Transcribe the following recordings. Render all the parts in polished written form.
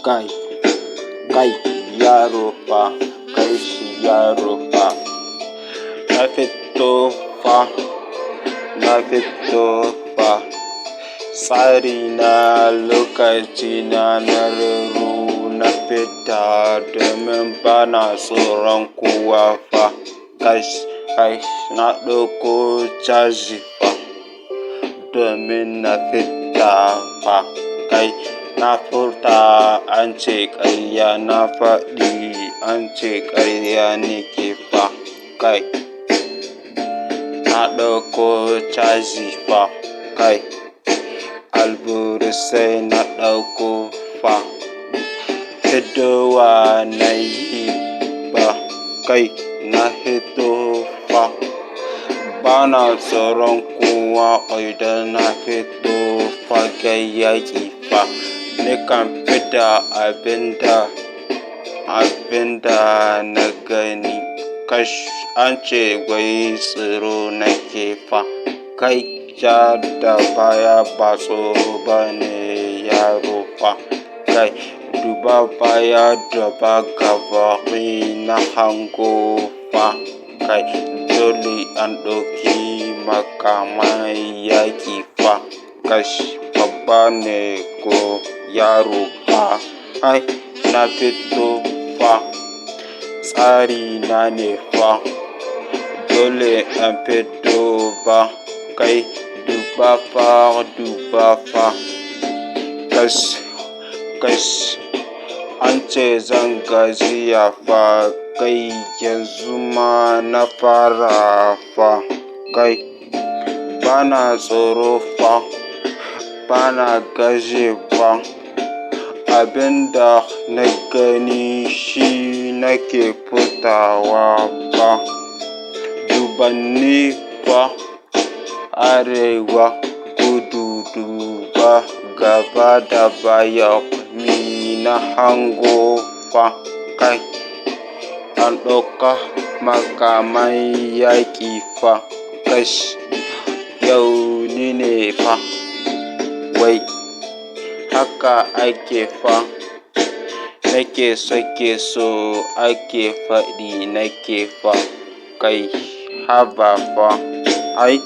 Kai, kai, yaro fa, kai yaro fa. Na fito fa, na fito fa. Tsari na lokaci na ruru na fita domin bana tsoron kowa fa. Kai, na ɗauko caji fa domin na fita fa. Kai, na furta an ce ƙarya, na faɗi an ce ƙarya nake fa. Kai, na ɗauko caji fa. Kai, alburusai na ɗauko fa. Fitowa na yi ba. Kai, na fito fa. Bana tsoron kowa idan na fito fagen yaƙi fa. Nikan fita abinda na gani. Kash, an ce wai tsoro nake fa. Kai, ja da baya ba tsoro bane yaro fa. Kai, duba baya duba gaba na hango fa. Kai, dole an ɗauki makamai yaƙi fa. Kash, babba ne ko yaro fa. Ai, na fito fa. Tsari na ne fa. Dole an fito ba. Kai, duba fa. Kash, an ce zan gajiya fa. Kai, yanzu ma na fara fa. Kai, bana tsoro fa. Bana gaje fa. Abinda na gani shi nake furtawa fa. Dubanni fa. Arewa, kudu, duba gaba da baya ni na hango fa. Kai, an ɗauka makamai yaƙi fa. Kash, yau ni ne fa. Wai, haka ake fa. Nake so ake faɗi nake fa. Kai, haba fa. Ai.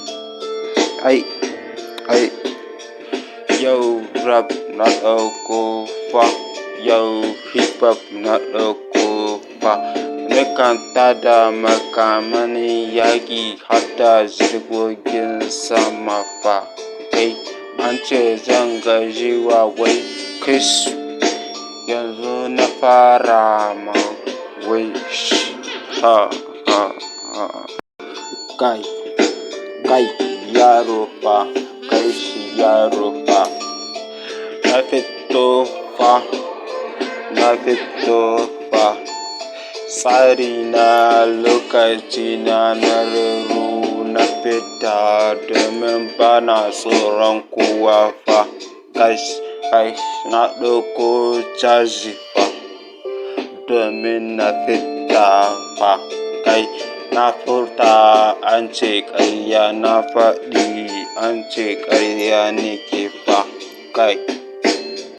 Yau rap na ɗauko fa. Yau hip hop na ɗauko fa. Nikan tada makaman yaƙi hadda jirgin sama fa. Kai, an ce zan gajiwa wai kiss. Yanzu na fara ma wai ha. Kai, yaro fa, kai yaro fa. Na fito fa. Tsari na lokaci na ruru na fita domin bana tsoron kowa fa. Kai, na ɗauko caji fa domin na fita fa. Kai, na furta an ce ƙarya, na faɗi an ce ƙarya nake fa. Kai.